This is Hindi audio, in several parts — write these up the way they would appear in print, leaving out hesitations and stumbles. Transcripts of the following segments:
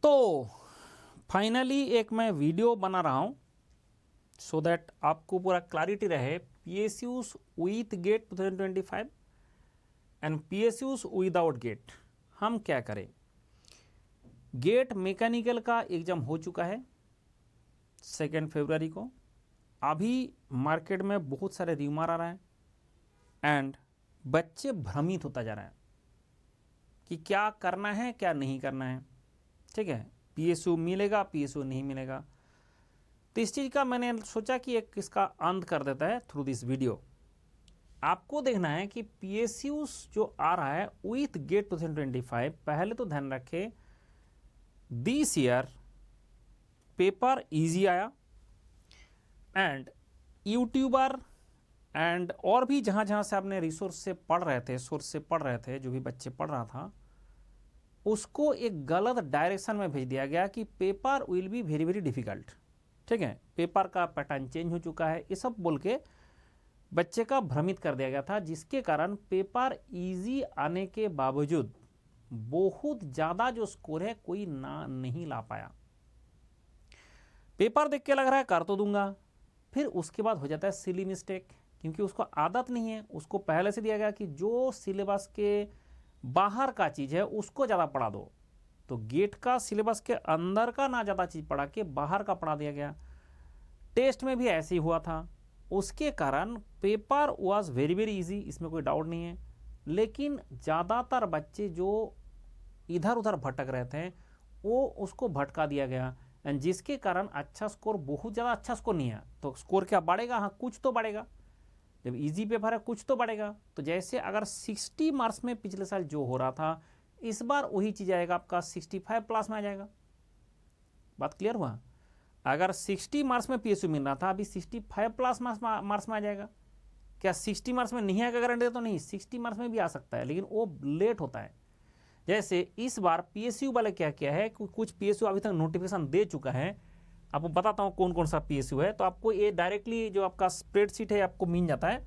तो फाइनली एक मैं वीडियो बना रहा हूँ सो दैट आपको पूरा क्लैरिटी रहे। PSUs with GATE 2025 and PSUs without GATE हम क्या करें। गेट मैकेनिकल का एग्जाम हो चुका है 2 फरवरी को। अभी मार्केट में बहुत सारे र्यूमर आ रहा है एंड बच्चे भ्रमित होता जा रहा है कि क्या करना है क्या नहीं करना है। ठीक है, PSU मिलेगा PSU नहीं मिलेगा। तो इस चीज़ का मैंने सोचा कि एक इसका अंत कर देता है थ्रू दिस वीडियो। आपको देखना है कि PSUs जो आ रहा है विथ गेट 2025, पहले तो ध्यान रखें दिस ईयर पेपर इजी आया एंड यूट्यूबर एंड और भी जहाँ जहाँ से आपने रिसोर्स से पढ़ रहे थे, सोर्स से पढ़ रहे थे, जो भी बच्चे पढ़ रहा था उसको एक गलत डायरेक्शन में भेज दिया गया कि paper will be very very difficult. ठीक है, पेपर का पैटर्न चेंज हो चुका है, ये सब बोल के बच्चे का भ्रमित कर दिया गया था, जिसके कारण पेपर इजी आने के बावजूद बहुत ज़्यादा जो स्कोर है कोई ना नहीं ला पाया। पेपर देख के लग रहा है कर तो दूंगा, फिर उसके बाद हो जाता है सिली मिस्टेक, क्योंकि उसको आदत नहीं है। उसको पहले से दिया गया कि जो सिलेबस के बाहर का चीज़ है उसको ज़्यादा पढ़ा दो, तो गेट का सिलेबस के अंदर का ना ज़्यादा चीज़ पढ़ा के बाहर का पढ़ा दिया गया। टेस्ट में भी ऐसे ही हुआ था, उसके कारण paper was very very easy, इसमें कोई डाउट नहीं है। लेकिन ज़्यादातर बच्चे जो इधर उधर भटक रहे थे वो उसको भटका दिया गया एंड जिसके कारण अच्छा स्कोर, बहुत ज़्यादा अच्छा स्कोर नहीं है। तो स्कोर क्या बढ़ेगा? हाँ, कुछ तो बढ़ेगा। जब इजी पेपर है कुछ तो बढ़ेगा। तो जैसे अगर 60 मार्क्स में पिछले साल जो हो रहा था, इस बार वही चीज़ आएगा, आपका 65 प्लस में आ जाएगा। बात क्लियर हुआ? अगर 60 मार्क्स में PSU मिल रहा था, अभी 65 प्लस मार्क्स में आ जाएगा। क्या 60 मार्क्स में नहीं आएगा गारंटी? तो नहीं, 60 मार्क्स में भी आ सकता है, लेकिन वो लेट होता है। जैसे इस बार PSU वाले क्या किया है, कुछ PSU अभी तक नोटिफिकेशन दे चुका है। आपको बताता हूँ कौन कौन सा PSU है, तो आपको ये डायरेक्टली जो आपका स्प्रेडशीट है आपको मिल जाता है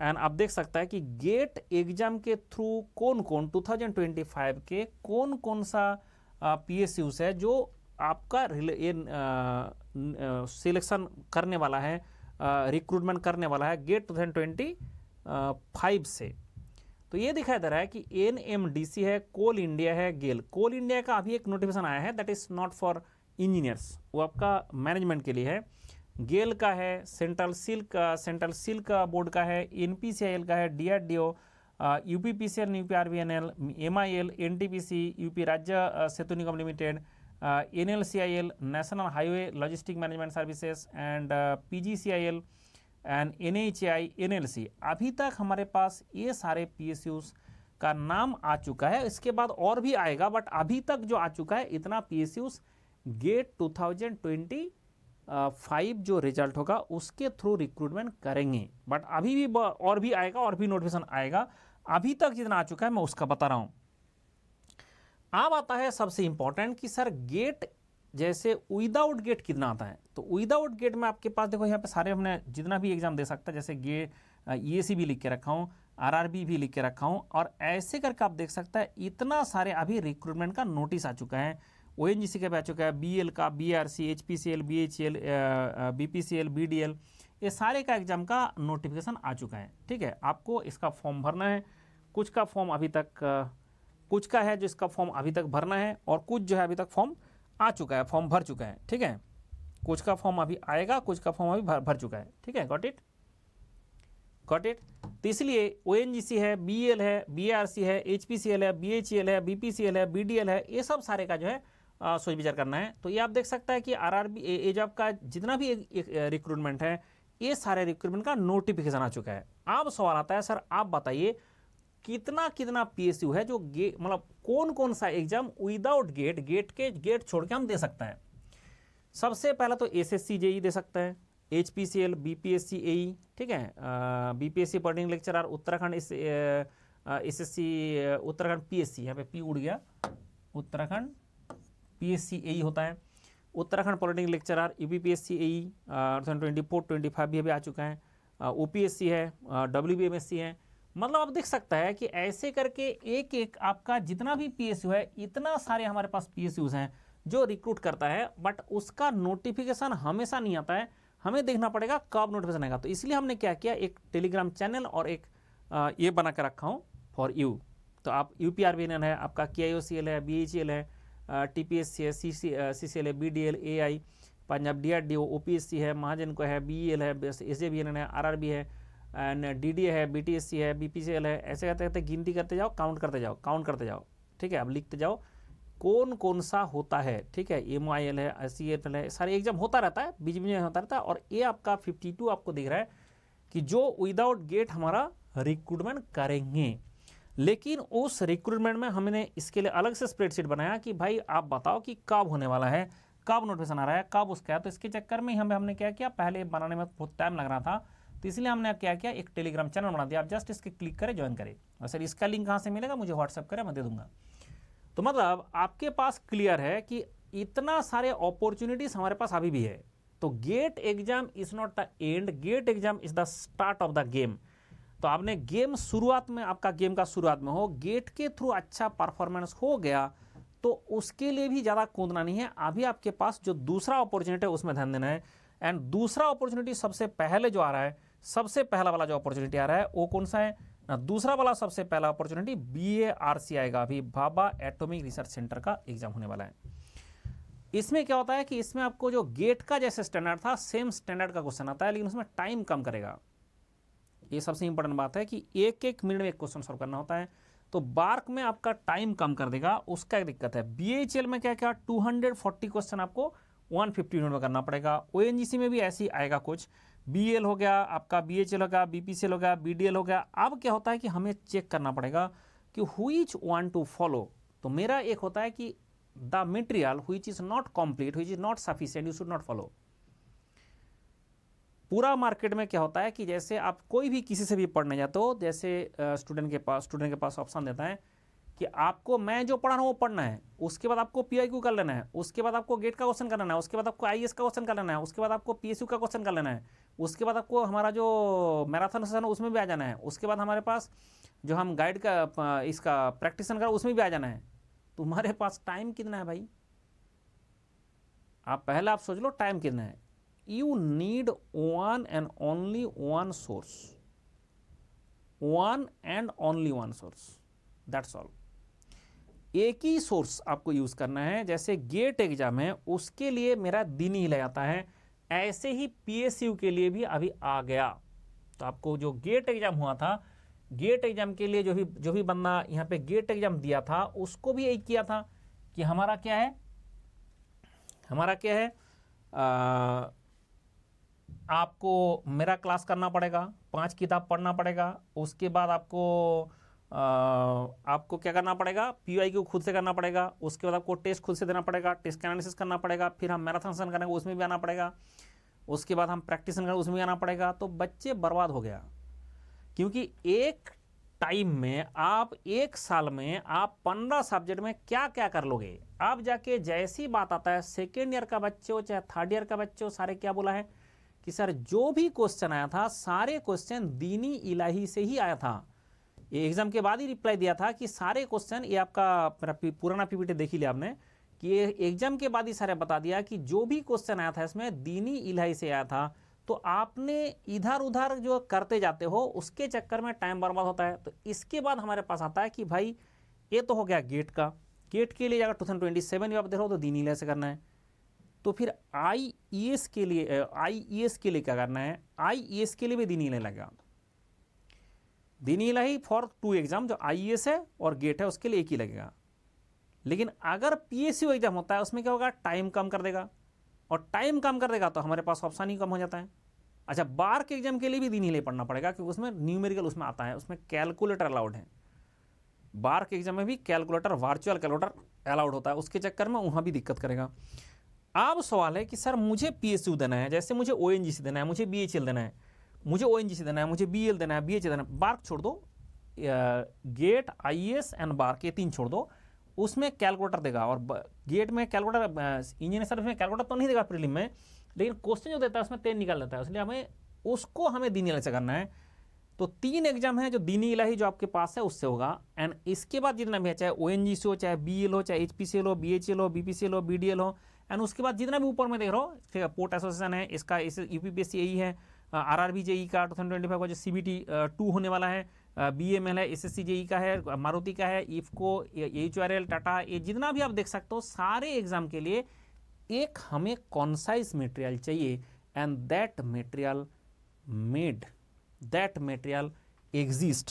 एंड आप देख सकता है कि गेट एग्जाम के थ्रू कौन कौन 2025 के कौन कौन सा PSUs है जो आपका सिलेक्शन करने वाला है, रिक्रूटमेंट करने वाला है गेट 2025 से। तो ये दिखाई दे रहा है कि NMDC है, कोल इंडिया है, गेल। कोल इंडिया का अभी एक नोटिफिकेशन आया है, that is not for engineers, वो आपका मैनेजमेंट के लिए है। गेल का है, सेंट्रल सिल्क का बोर्ड का है, NPCIL का है, DRDO, UPPCL, UPRVNL, MIL, NTPC, UP Rajya Setu Nigam limited, NLCIL, national highway logistic management services and PGCIL and NHAI, NLC। अभी तक हमारे पास ये सारे PSUs का नाम आ चुका है। इसके बाद और भी आएगा, बट अभी तक जो आ चुका है इतना PSUs गेट 2025 जो रिजल्ट होगा उसके थ्रू रिक्रूटमेंट करेंगे। बट अभी भी और भी आएगा, और भी नोटिफिकेशन आएगा। अभी तक जितना आ चुका है मैं उसका बता रहा हूं। अब आता है सबसे इंपॉर्टेंट कि सर गेट जैसे विदाउट गेट कितना आता है। तो विदाउट गेट में आपके पास देखो यहाँ पे सारे हमने जितना भी एग्जाम दे सकता है, जैसे गेट EAC भी लिख के रखा हूँ, RRB भी लिख के रखा हूँ, और ऐसे करके आप देख सकता है इतना सारे अभी रिक्रूटमेंट का नोटिस आ चुका है। ONGC का भी आ चुका है, BL का, BRC, HPCL, BHEL, BPCL, BDL, ये सारे का एग्जाम का नोटिफिकेशन आ चुका है। ठीक है, आपको इसका फॉर्म भरना है। कुछ का फॉर्म अभी तक कुछ का है जो इसका फॉर्म अभी तक भरना है, और कुछ जो है अभी तक फॉर्म आ चुका है, फॉर्म भर चुका है। ठीक है, कुछ का फॉर्म अभी आएगा, कुछ का फॉर्म अभी भर चुका है। ठीक है, गॉट इट। तो इसलिए ONGC है, BL है, BRC है, HPCL है, BHEL है, BPCL है, BDL है, ये सब सारे का जो है सोच विचार करना है। तो ये आप देख सकता है कि RRB एजॉब का जितना भी रिक्रूटमेंट है, ये सारे रिक्रूटमेंट का नोटिफिकेशन आ चुका है। अब सवाल आता है, सर आप बताइए कितना कितना PSU है जो मतलब कौन कौन सा एग्जाम विदाउट गेट छोड़ के हम दे सकते हैं। सबसे पहला तो SSC JE दे सकता है, HPCL, BPSC AE। ठीक है, BPSC पर्टिंग lecturer Uttarakhand, SSC Uttarakhand PSC, यहाँ पे P उड़ गया, उत्तराखंड PSC AE होता है। Uttarakhand political lecturer UPPSC AE 24-25 भी अभी आ चुका है। OPSC है, WBMSC है। मतलब आप देख सकता है कि ऐसे करके एक एक आपका जितना भी PSU है, इतना सारे हमारे पास PSUs हैं जो रिक्रूट करता है, बट उसका नोटिफिकेशन हमेशा नहीं आता है, हमें देखना पड़ेगा कब नोटिफिकेशन आएगा। तो इसलिए हमने क्या किया, एक टेलीग्राम चैनल और एक ये बना के रखा हूँ फॉर यू। तो आप UPRVNN है, आपका KIOCL है, BHEL है, TPSC है, CCL है, BDL, AI, Punjab DRDO, OPSC है, महाजन को है, BEL है, SJVN है, RRB है, एंड DDA है, BTSC है, BPCL है। ऐसे करते करते गिनती करते जाओ, काउंट करते जाओ, ठीक है। अब लिखते जाओ कौन कौन सा होता है, ठीक है। MIL है, CFL है, सारे एग्जाम होता रहता है, बीच में होता रहता है। और ये आपका 52 आपको दिख रहा है कि जो विदाउट गेट हमारा रिक्रूटमेंट करेंगे। लेकिन उस रिक्रूटमेंट में हमने इसके लिए अलग से स्प्रेडशीट बनाया कि भाई आप बताओ कि कब होने वाला है, कब नोटिफिकेशन आ रहा है, कब उसका है। तो इसके चक्कर में हमने क्या किया, पहले बनाने में बहुत टाइम लग रहा था, तो इसलिए हमने क्या किया, एक टेलीग्राम चैनल बना दिया। आप जस्ट इसके क्लिक करें, ज्वाइन करें। और सर इसका लिंक कहाँ से मिलेगा, मुझे व्हाट्सएप करें, मैं दे दूंगा। तो मतलब आपके पास क्लियर है कि इतना सारे अपॉर्चुनिटीज हमारे पास अभी भी है। तो GATE exam is not the end, GATE exam is the start of the game. तो आपने गेम शुरुआत में, आपका गेम का शुरुआत में हो, गेट के थ्रू अच्छा परफॉर्मेंस हो गया तो उसके लिए भी ज़्यादा कूदना नहीं है। अभी आपके पास जो दूसरा अपॉर्चुनिटी है उसमें ध्यान देना है। एंड दूसरा अपॉर्चुनिटी सबसे पहले जो आ रहा है, सबसे पहला वाला जो अपॉर्चुनिटी आ रहा है वो कौन सा है ना, दूसरा वाला सबसे पहला अपॉर्चुनिटी BARC आएगा। अभी भाभा एटॉमिक रिसर्च सेंटर का एग्जाम होने वाला है। इसमें क्या होता है कि इसमें आपको जो गेट का जैसे स्टैंडर्ड था सेम स्टैंडर्ड का क्वेश्चन आता है, लेकिन उसमें टाइम कम करेगा। ये सबसे इंपॉर्टेंट बात है कि एक एक मिनट में एक क्वेश्चन सॉल्व करना होता है। तो बार्क में आपका टाइम कम कर देगा, उसका एक दिक्कत है। BHL में क्या क्या 240 क्वेश्चन आपको 150 मिनट में करना पड़ेगा। ONGC में भी ऐसे ही आएगा कुछ। BL हो गया आपका, BHL हो गया, BPCL हो गया, BDL हो गया। अब क्या होता है कि हमें चेक करना पड़ेगा कि व्हिच वांट टू फॉलो। तो मेरा एक होता है कि the material which is not complete, which is not sufficient, you should not follow. पूरा मार्केट में क्या होता है कि जैसे आप कोई भी किसी से भी पढ़ने जाते हो, जैसे स्टूडेंट के पास ऑप्शन देता है कि आपको मैं जो पढ़ा रहा हूँ वो पढ़ना है, उसके बाद आपको PIQ कर लेना है, उसके बाद आपको गेट का क्वेश्चन करना है, उसके बाद आपको IAS का क्वेश्चन कर लेना है, उसके बाद आपको PSU का क्वेश्चन कर लेना है, उसके बाद आपको हमारा जो मैराथन सेशन है उसमें भी आ जाना है, उसके बाद हमारे पास जो हम गाइड का इसका प्रैक्टिसन कर उसमें भी आ जाना है। तुम्हारे पास टाइम कितना है भाई, आप पहले आप सोच लो टाइम कितना है। You need one and only one source, one and only one source, that's all। एक ही सोर्स आपको यूज करना है। जैसे गेट एग्जाम है उसके लिए मेरा दिन ही लग जाता है, ऐसे ही PSU के लिए भी अभी आ गया। तो आपको जो गेट एग्जाम हुआ था, गेट एग्जाम के लिए जो भी बंदा यहाँ पे गेट एग्जाम दिया था उसको भी यही किया था कि हमारा क्या है, आपको मेरा क्लास करना पड़ेगा, 5 किताब पढ़ना पड़ेगा, उसके बाद आपको क्या करना पड़ेगा, PYQ खुद से करना पड़ेगा, उसके बाद आपको टेस्ट खुद से देना पड़ेगा, टेस्ट का एनालिसिस करना पड़ेगा, फिर हम मैराथन सेशन करेंगे उसमें भी आना पड़ेगा, उसके बाद हम प्रैक्टिस करेंगे उसमें भी आना पड़ेगा। तो बच्चे बर्बाद हो गया, क्योंकि एक टाइम में आप एक साल में आप 15 सब्जेक्ट में क्या क्या कर लोगे। आप जाके जैसी बात आता है, सेकेंड ईयर का बच्चे हो चाहे थर्ड ईयर का बच्चे हो, सारे क्या बोला है कि सर जो भी क्वेश्चन आया था सारे क्वेश्चन दीनी इलाही से ही आया था। ये एग्जाम के बाद ही रिप्लाई दिया था कि सारे क्वेश्चन, ये आपका पुराना PPT देख ही लिया आपने कि ये एग्जाम के बाद ही सारे बता दिया कि जो भी क्वेश्चन आया था इसमें दीनी इलाही से आया था। तो आपने इधर उधर जो करते जाते हो उसके चक्कर में टाइम बर्बाद होता है। तो इसके बाद हमारे पास आता है कि भाई ये तो हो गया गेट का, गेट के लिए अगर 2027 में आप देखो तो दीनी इलाही से करना है। तो फिर IES के लिए क्या करना है, IES के लिए भी दीनी इलाही लगेगा। दीनी इलाही फॉर 2 एग्जाम, जो IES है और गेट है उसके लिए एक ही लगेगा। लेकिन अगर PSU एग्जाम होता है उसमें क्या होगा, टाइम कम कर देगा, और टाइम कम कर देगा तो हमारे पास ऑप्शन ही कम हो जाता है। अच्छा, बार के एग्जाम के लिए भी दीनी इलाही पढ़ना पड़ेगा, क्योंकि उसमें न्यूमेरिकल उसमें आता है, उसमें कैलकुलेटर अलाउड है। बार के एग्जाम में भी कैलकुलेटर, वर्चुअल कैलकुलेटर अलाउड होता है, उसके चक्कर में वहाँ भी दिक्कत करेगा। अब सवाल है कि सर मुझे PSU देना है, जैसे मुझे ONGC देना है, मुझे BHL देना है, मुझे ONGC देना है, मुझे BL देना है, BHL देना है, बार्क छोड़ दो, गेट, IES एंड बार्क, ये 3 छोड़ दो, उसमें कैलकुलेटर देगा। और गेट में कैलकुलेटर, इंजीनियर सर्विस में कैलकुलेटर तो नहीं देगा प्रीलिम में, लेकिन क्वेश्चन जो देता है उसमें 10 निकाल देता है, इसलिए हमें दीनी इलाही से करना है। तो 3 एग्जाम है जो दीनी इलाही जो आपके पास है उससे होगा। एंड इसके बाद जितना भी है, चाहे ONGC हो, चाहे BEL हो, चाहे HPCL हो, BHL हो, BPCL हो, BDL हो, एंड उसके बाद जितना भी ऊपर में देख रहा हो, ठीक है, पोर्ट एसोसिएशन है, इसका इस UPPSC यही है, RRB JEE का 2025 का जो CBT 2 होने वाला है, BML है, SSC JEE का है, मारुति का है, इफ्को, HRL, टाटा, ये जितना भी आप देख सकते हो सारे एग्जाम के लिए एक हमें कॉन्साइज मटेरियल चाहिए, एंड दैट मटेरियल एग्जिस्ट।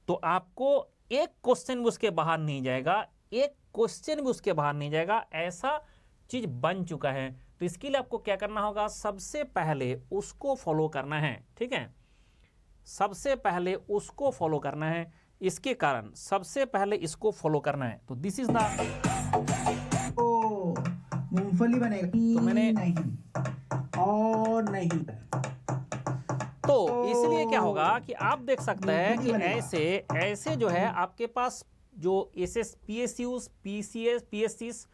तो आपको एक क्वेश्चन भी उसके बाहर नहीं जाएगा, एक क्वेश्चन भी उसके बाहर नहीं जाएगा, ऐसा चीज बन चुका है। तो इसके लिए आपको क्या करना होगा, सबसे पहले उसको फॉलो करना है, ठीक है, सबसे पहले उसको फॉलो करना है। इसके कारण सबसे पहले इसको फॉलो करना है। तो दिस इज द, मूंगफली बनेगा तो मैंने नहीं और नहीं, तो इसलिए क्या होगा कि आप देख सकते हैं कि ऐसे जो है आपके पास जो PSUs, PCS, PSCs,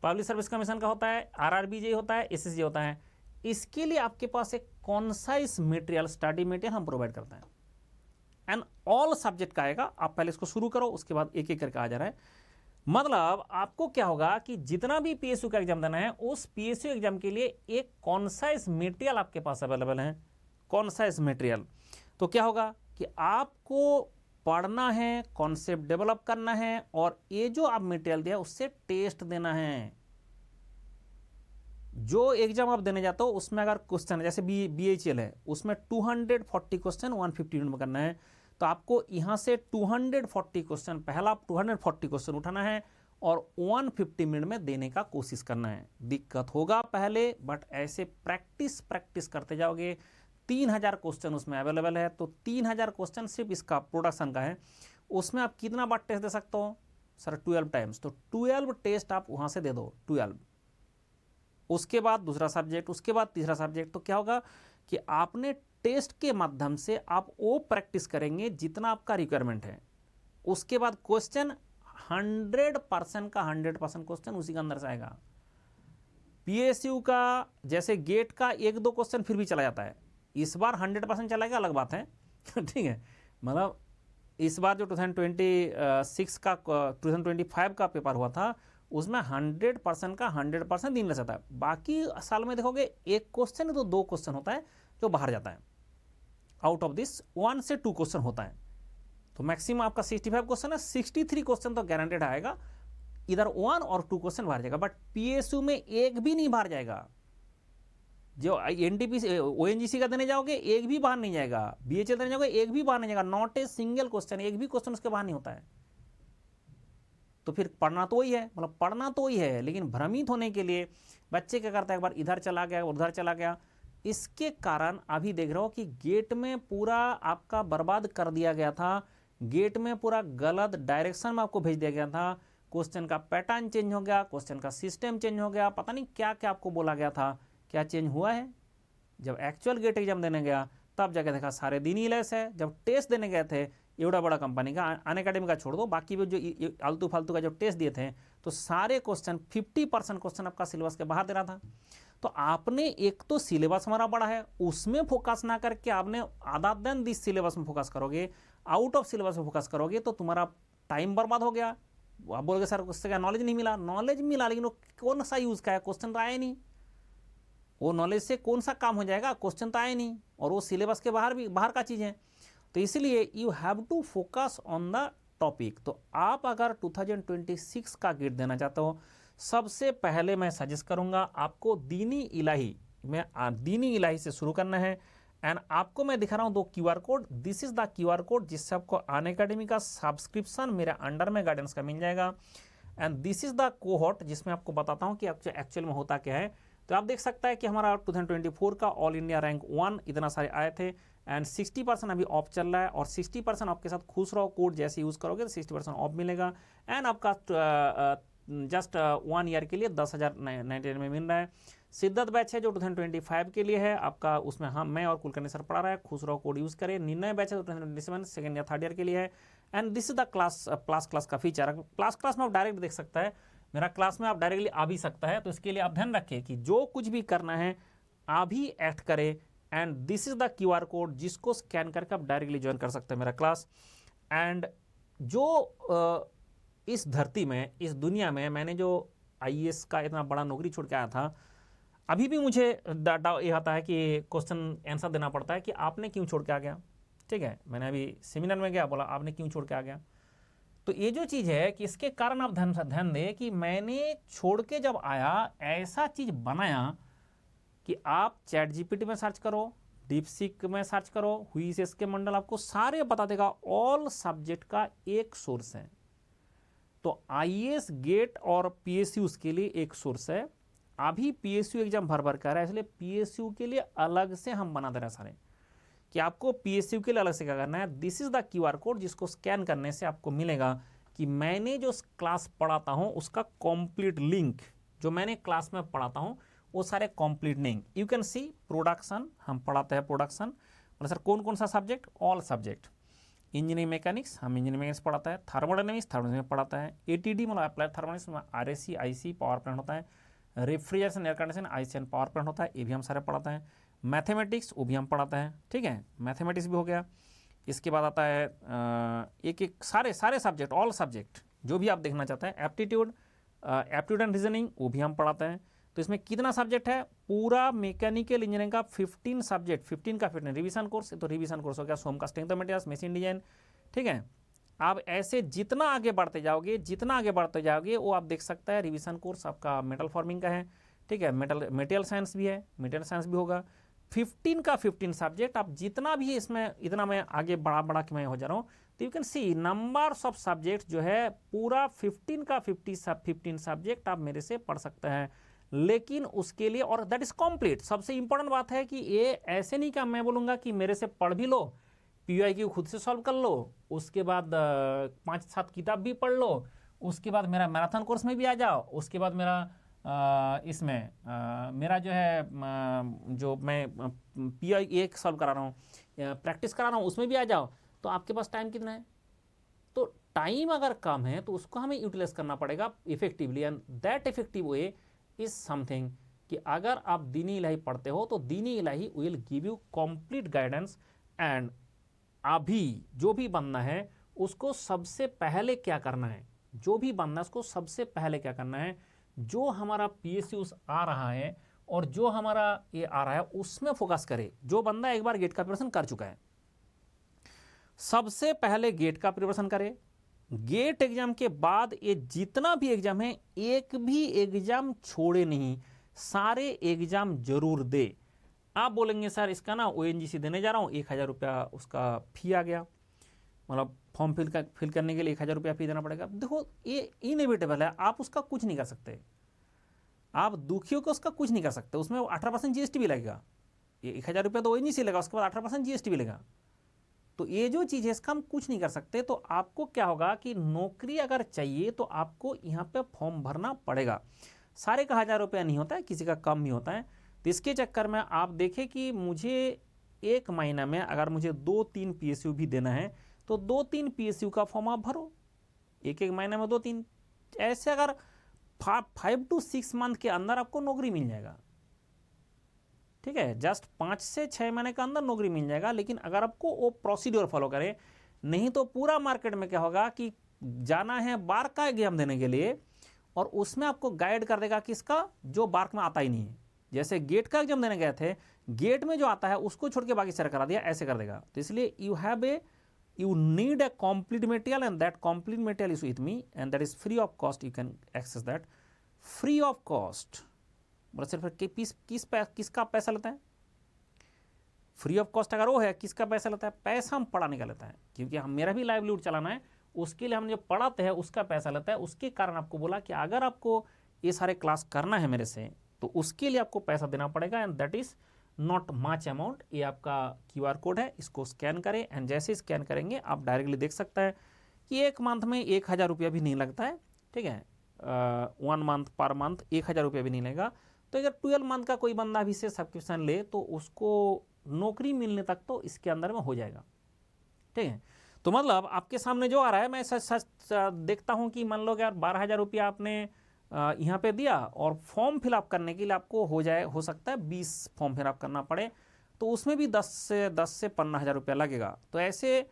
public service commission का होता है, RRB JEE होता है, SSC होता है, इसके लिए आपके पास एक कॉन्साइज मटेरियल, स्टडी मटेरियल हम प्रोवाइड करते हैं, एंड ऑल सब्जेक्ट का आएगा। आप पहले इसको शुरू करो, उसके बाद एक एक करके आ जा रहा है। मतलब आपको क्या होगा कि जितना भी PSU का एग्जाम देना है, उस PSU एग्जाम के लिए एक कॉन्साइज मटेरियल आपके पास अवेलेबल है, कॉन्साइज मटेरियल। तो क्या होगा कि आपको पढ़ना है, कॉन्सेप्ट डेवलप करना है, और ये जो आप मटेरियल दिया उससे टेस्ट देना है। जो एग्जाम आप देने जाते हो उसमें अगर क्वेश्चन जैसे BHL है, उसमें 240 क्वेश्चन 150 मिनट में करना है, तो आपको यहां से 240 क्वेश्चन, पहला 240 क्वेश्चन उठाना है और 150 मिनट में देने का कोशिश करना है। दिक्कत होगा पहले, बट ऐसे प्रैक्टिस करते जाओगे। 3000 क्वेश्चन उसमें अवेलेबल है, तो 3000 क्वेश्चन सिर्फ इसका प्रोडक्शन का है। उसमें आप कितना बार टेस्ट दे सकते हो सर? 12 टाइम्स। तो 12 टेस्ट आप वहां से दे दो, 12। उसके बाद दूसरा सब्जेक्ट, उसके बाद तीसरा सब्जेक्ट। तो क्या होगा कि आपने टेस्ट के माध्यम से आप वो प्रैक्टिस करेंगे जितना आपका रिक्वायरमेंट है। उसके बाद क्वेश्चन 100% का 100% क्वेश्चन उसी के अंदर से आएगा। PSU का जैसे गेट का 1-2 क्वेश्चन फिर भी चला जाता है, इस बार 100% चलाएगा, अलग बात है ठीक है। मतलब इस बार जो 2026 का 2025 का पेपर हुआ था, उसमें 100% का 100% दिन लग जाता है। बाकी साल में देखोगे एक क्वेश्चन तो 2 क्वेश्चन होता है जो बाहर जाता है, आउट ऑफ दिस 1 से 2 क्वेश्चन होता है। तो मैक्सिमम आपका 65 क्वेश्चन है, 63 क्वेश्चन तो गारंटेड आएगा, इधर 1 और 2 क्वेश्चन बाहर जाएगा। बट PSU में एक भी नहीं बाहर जाएगा। जो NTPC ONGC का देने जाओगे एक भी बाहर नहीं जाएगा, BHL देने जाओगे एक भी बाहर नहीं जाएगा, नॉट ए सिंगल क्वेश्चन, एक भी क्वेश्चन उसके बाहर नहीं होता है। तो फिर पढ़ना तो वही है, मतलब पढ़ना तो वही है, लेकिन भ्रमित होने के लिए बच्चे क्या करता है, एक बार इधर चला गया उधर चला गया। इसके कारण अभी देख रहे हो कि गेट में पूरा आपका बर्बाद कर दिया गया था, गेट में पूरा गलत डायरेक्शन में आपको भेज दिया गया था। क्वेश्चन का पैटर्न चेंज हो गया, क्वेश्चन का सिस्टम चेंज हो गया, पता नहीं क्या क्या आपको बोला गया था। क्या चेंज हुआ है? जब एक्चुअल गेट एग्जाम देने गया तब जाके देखा सारे दिन ही लेस है। जब टेस्ट देने गए थे एवढा बड़ा कंपनी का, अनअकैडमी का छोड़ दो, बाकी भी जो आलतू फालतू का जो टेस्ट दिए थे, तो सारे क्वेश्चन 50% क्वेश्चन आपका सिलेबस के बाहर दे रहा था। तो आपने एक तो सिलेबस हमारा बड़ा है, उसमें फोकस ना करके आपने आधा दिन दिस सिलेबस में फोकस करोगे, आउट ऑफ सिलेबस में फोकस करोगे, तो तुम्हारा टाइम बर्बाद हो गया। आप बोलोगे सर उससे क्या नॉलेज नहीं मिला? नॉलेज मिला, लेकिन वो कौन सा यूज का है? क्वेश्चन तो आया नहीं। वो नॉलेज से कौन सा काम हो जाएगा? क्वेश्चन तो आए नहीं, और वो सिलेबस के बाहर का चीज़ है। तो इसलिए you have to focus on the topic. तो आप अगर 2026 का गेट देना चाहते हो, सबसे पहले मैं सजेस्ट करूंगा आपको दीनी इलाही से शुरू करना है। एंड आपको मैं दिखा रहा हूं 2 QR code. This is the QR code जिससे आपको अनअकैडमी का सब्सक्रिप्शन मेरे अंडर में गाइडेंस का मिल जाएगा। And this is the cohort जिसमें आपको बताता हूं कि एक्चुअल में होता क्या है। तो आप देख सकता है कि हमारा 2024 का ऑल इंडिया रैंक 1 इतना सारे आए थे, एंड 60% अभी ऑफ चल रहा है, और 60% आपके साथ खुश रहो कोड जैसे यूज़ करोगे तो 60% ऑफ मिलेगा। एंड आपका जस्ट 1 ईयर के लिए 10,099 में मिल रहा है। सिद्धार्थ बैच है जो 2025 के लिए है आपका, उसमें हम मैं और कुलकर्णी सर पढ़ा रहा है, खुश रहो कोड यूज़ करें। निर्णय बैच है 2027 सेकेंड या थर्ड ईयर के लिए है। And this is the class का फीचर। क्लास में आप डायरेक्ट देख सकता है, मेरा क्लास में आप डायरेक्टली आ भी सकता है। तो इसके लिए आप ध्यान रखें कि जो कुछ भी करना है अभी एक्ट करें, and this is the QR code जिसको स्कैन करके आप डायरेक्टली ज्वाइन कर सकते हैं मेरा क्लास। एंड जो इस धरती में, इस दुनिया में मैंने जो IAS का इतना बड़ा नौकरी छोड़ के आया था, अभी भी मुझे ये आता है कि क्वेश्चन आंसर देना पड़ता है कि आपने क्यों छोड़ के आ गया। ठीक है, मैंने अभी सेमिनार में गया, बोला आपने क्यों छोड़ के आ गया। तो ये जो चीज़ है कि इसके कारण आप ध्यान दें कि मैंने छोड़ के जब आया, ऐसा चीज़ बनाया कि आप ChatGPT में सर्च करो, डीपसीक में सर्च करो, हुई से इसके मंडल, आपको सारे बता देगा। ऑल सब्जेक्ट का एक सोर्स है। तो IAS गेट और PSU के लिए एक सोर्स है। अभी PSU एग्जाम भर कर रहा है, इसलिए PSU के लिए अलग से हम बना दे रहे हैं सारे, कि आपको PSU के लिए अलग से क्या करना है। This is the QR code जिसको स्कैन करने से आपको मिलेगा कि मैंने जो क्लास पढ़ाता हूं उसका कंप्लीट लिंक, जो मैंने क्लास में पढ़ाता हूं वो सारे complete link you can see. Production हम पढ़ाते हैं, प्रोडक्शन मतलब सर कौन कौन सा subject, all subject. Engineering mechanics, हम इंजीनियरिंग मैकेनिक्स पढ़ाता है। थर्मोडायनेमिक्स, थर्मोडायनेमिक्स पढ़ाता है। ATD मतलब अप्लाइड थर्मोडायनेमिक्स में RAC IC पावर प्लांट होता है। Refrigeration air condition IC and power plant होता है, ये भी हम सारे पढ़ाते हैं। मैथमेटिक्स वो भी हम पढ़ाते हैं। ठीक है, मैथमेटिक्स भी हो गया। इसके बाद आता है एक एक सारे सब्जेक्ट, ऑल सब्जेक्ट जो भी आप देखना चाहते हैं। एप्टीट्यूड एंड रीजनिंग वो भी हम पढ़ाते हैं। तो इसमें कितना सब्जेक्ट है, पूरा मैकेनिकल इंजीनियरिंग का 15 सब्जेक्ट, 15 का 15 रिवीजन कोर्स। तो रिवीजन कोर्स हो गया सोम का strength of materials, machine design. ठीक है, आप ऐसे जितना आगे बढ़ते जाओगे वो आप देख सकते हैं। रिवीजन कोर्स आपका मेटल फॉर्मिंग का है। ठीक है, मेटेरियल साइंस भी है, मेटेरियल साइंस भी होगा। 15 का 15 सब्जेक्ट, आप जितना भी इसमें, इतना मैं आगे बढ़ा के मैं हो जा रहा हूँ, तो you can see numbers of subject जो है पूरा 15 का 15 सब्जेक्ट आप मेरे से पढ़ सकते हैं। लेकिन उसके लिए, और दैट इज कंप्लीट, सबसे इंपॉर्टेंट बात है कि ये ऐसे नहीं कि मैं बोलूँगा कि मेरे से पढ़ भी लो, PYQ खुद से सॉल्व कर लो, उसके बाद 5-7 किताब भी पढ़ लो, उसके बाद मेरा मैराथन कोर्स में भी आ जाओ, उसके बाद मेरा मेरा जो है जो मैं PYQ सॉल्व करा रहा हूँ, प्रैक्टिस करा रहा हूँ, उसमें भी आ जाओ। तो आपके पास टाइम कितना है? तो टाइम अगर कम है तो उसको हमें यूटिलाइज करना पड़ेगा effectively. And that effective way is something कि अगर आप दीनी इलाही पढ़ते हो तो Din-i Ilahi will give you complete guidance. And अभी जो भी बनना है उसको सबसे पहले क्या करना है, जो भी बनना है उसको सबसे पहले क्या करना है, जो हमारा PSU आ रहा है और जो हमारा ये आ रहा है उसमें फोकस करे। जो बंदा एक बार गेट का प्रिपरेशन कर चुका है, सबसे पहले गेट का प्रिपरेशन करे। गेट एग्जाम के बाद ये जितना भी एग्जाम है, एक भी एग्जाम छोड़े नहीं, सारे एग्जाम जरूर दे। आप बोलेंगे सर इसका ना ONGC देने जा रहा हूँ, 1000 रुपया उसका फी आ गया, मतलब फॉर्म फिल करने के लिए 1000 रुपया फी देना पड़ेगा। देखो ये इनएविटेबल है, आप उसका कुछ नहीं कर सकते। आप दुखियों को उसका कुछ नहीं कर सकते, उसमें 18% GST भी लगेगा। ये 1000 रुपया तो ONGC लेगा, उसके बाद 18% GST भी लेगा। तो ये जो चीज़ है इसका हम कुछ नहीं कर सकते। तो आपको क्या होगा कि नौकरी अगर चाहिए तो आपको यहाँ पे फॉर्म भरना पड़ेगा। सारे का 1000 रुपया नहीं होता है, किसी का कम ही होता है। तो इसके चक्कर में आप देखें कि मुझे एक महीना में अगर मुझे 2-3 PSU भी देना है तो 2-3 PSU का फॉर्म आप भरो, एक महीने में 2-3। ऐसे अगर 5 to 6 मंथ के अंदर आपको नौकरी मिल जाएगा। ठीक है, जस्ट 5 से 6 महीने के अंदर नौकरी मिल जाएगा। लेकिन अगर आपको वो प्रोसीड्योर फॉलो करे, नहीं तो पूरा मार्केट में क्या होगा कि जाना है बार का एग्जाम देने के लिए और उसमें आपको गाइड कर देगा किसका, जो बार्क में आता ही नहीं है। जैसे गेट का एग्जाम देने गए थे, गेट में जो आता है उसको छोड़ के बाकी सारा करा दिया, ऐसे कर देगा। तो इसलिए you need a complete material and that complete material is with me and that is free of cost. You can access that free of cost। बोला सिर्फ किसका पैसा लेता है? फ्री ऑफ कॉस्ट अगर वो है, किसका पैसा लेता है? पैसा हम पढ़ाने का लेता है, क्योंकि हम मेरा भी लाइवलीहुड चलाना है, उसके लिए हम जो पढ़ाते हैं उसका पैसा लेता है। उसके कारण आपको बोला कि अगर आपको ये सारे क्लास करना है मेरे से तो उसके लिए आपको पैसा देना पड़ेगा। And that is not much amount. ये आपका QR कोड है, इसको स्कैन करें एंड जैसे स्कैन करेंगे आप डायरेक्टली देख सकते हैं कि एक मंथ में 1000 रुपया भी नहीं लगता है। ठीक है, 1 मंथ पर मंथ 1000 रुपया भी नहीं लगेगा। तो अगर 12 मंथ का कोई बंदा भी से सब्सक्रिप्शन ले तो उसको नौकरी मिलने तक तो इसके अंदर में हो जाएगा। ठीक है, तो मतलब आपके सामने जो आ रहा है, मैं सच देखता हूँ कि मान लो यार 12,000 रुपया आपने यहाँ पे दिया और फॉर्म फिलअप करने के लिए आपको हो सकता है 20 फॉर्म फिलअप करना पड़े। तो उसमें भी 10 से 15,000 रुपया लगेगा। तो ऐसे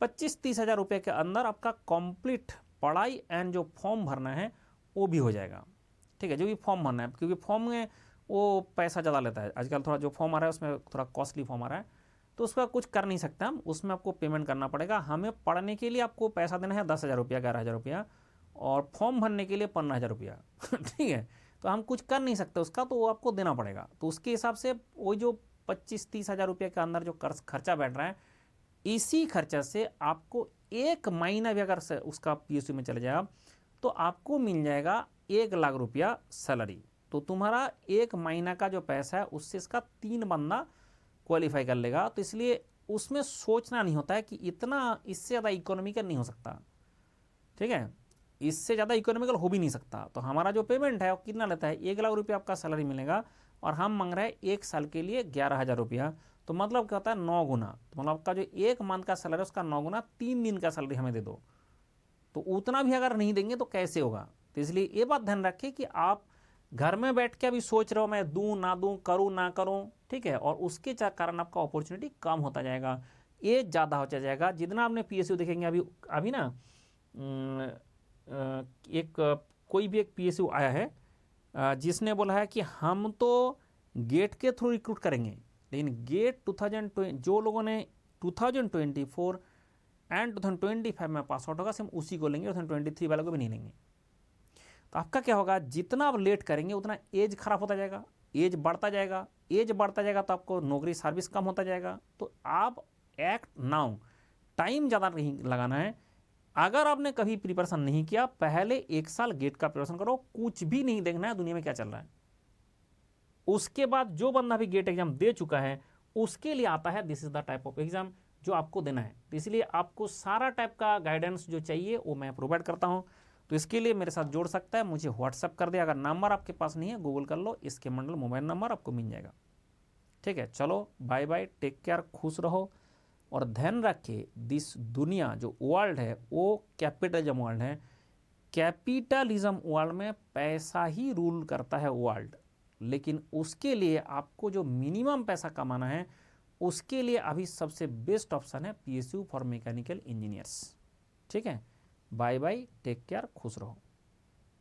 25-30 हज़ार रुपये के अंदर आपका कंप्लीट पढ़ाई एंड जो फॉर्म भरना है वो भी हो जाएगा। ठीक है, जो भी फॉर्म भरना है, क्योंकि फॉर्म में वो पैसा ज़्यादा लेता है आजकल, थोड़ा जो फॉर्म आ रहा है उसमें थोड़ा कॉस्टली फॉर्म आ रहा है, तो उसका कुछ कर नहीं सकते हम, उसमें आपको पेमेंट करना पड़ेगा। हमें पढ़ने के लिए आपको पैसा देना है 10,000 रुपया, 11,000 रुपया, और फॉर्म भरने के लिए 15,000 रुपया। ठीक है, तो हम कुछ कर नहीं सकते उसका, तो वो आपको देना पड़ेगा। तो उसके हिसाब से वही जो 25-30 हज़ार रुपये के अंदर जो खर्चा बैठ रहा है, इसी खर्चा से आपको एक महीना भी अगर उसका PSU में चले जाएगा तो आपको मिल जाएगा 1 लाख रुपया सैलरी। तो तुम्हारा एक महीना का जो पैसा है उससे इसका 3 बंदा क्वालिफाई कर लेगा। तो इसलिए उसमें सोचना नहीं होता है कि इतना, इससे ज़्यादा इकोनॉमिकल नहीं हो सकता। ठीक है, इससे ज़्यादा इकोनॉमिकल हो भी नहीं सकता। तो हमारा जो पेमेंट है वो कितना लेता है, 1 लाख रुपया आपका सैलरी मिलेगा, और हम मांग रहे हैं 1 साल के लिए 11,000 रुपया। तो मतलब क्या होता है, 9 गुना। तो मतलब आपका जो 1 मंथ का सैलरी है उसका 9 गुना, 3 दिन का सैलरी हमें दे दो। तो उतना भी अगर नहीं देंगे तो कैसे होगा। तो इसलिए ये बात ध्यान रखें कि आप घर में बैठ के अभी सोच रहे हो मैं दूं ना दूं, करूं ना करूं, ठीक है, और उसके कारण आपका अपॉर्चुनिटी कम होता जाएगा, एज ज़्यादा होता जाएगा। जितना आपने PSU देखेंगे अभी ना एक कोई भी एक PSU आया है जिसने बोला है कि हम तो गेट के थ्रू रिक्रूट करेंगे, लेकिन गेट 2020 जो लोगों ने 2024 एंड 2025 में पास आउट होगा सिर्फ उसी को लेंगे, 2023 वालों को भी नहीं लेंगे। तो आपका क्या होगा, जितना आप लेट करेंगे उतना एज खराब होता जाएगा, एज बढ़ता जाएगा, एज बढ़ता जाएगा तो आपको नौकरी सर्विस कम होता जाएगा। तो आप एक्ट नाउ, टाइम ज़्यादा नहीं लगाना है। अगर आपने कभी प्रिपरेशन नहीं किया, पहले 1 साल गेट का प्रिपरेशन करो, कुछ भी नहीं देखना है दुनिया में क्या चल रहा है। उसके बाद जो बंदा भी गेट एग्जाम दे चुका है उसके लिए आता है this is the type of exam जो आपको देना है। तो इसलिए आपको सारा टाइप का गाइडेंस जो चाहिए वो मैं प्रोवाइड करता हूँ। तो इसके लिए मेरे साथ जोड़ सकता है, मुझे व्हाट्सअप कर दे। अगर नंबर आपके पास नहीं है गूगल कर लो, इसके मंडल मोबाइल नंबर आपको मिल जाएगा। ठीक है, चलो बाय बाय, टेक केयर, खुश रहो, और ध्यान रखिए दिस दुनिया जो वर्ल्ड है वो कैपिटलिज्म वर्ल्ड है। कैपिटलिज्म वर्ल्ड में पैसा ही रूल करता है वर्ल्ड, लेकिन उसके लिए आपको जो मिनिमम पैसा कमाना है उसके लिए अभी सबसे बेस्ट ऑप्शन है PSU फॉर मैकेनिकल इंजीनियर्स। ठीक है, बाय बाय, टेक केयर, खुश रहो।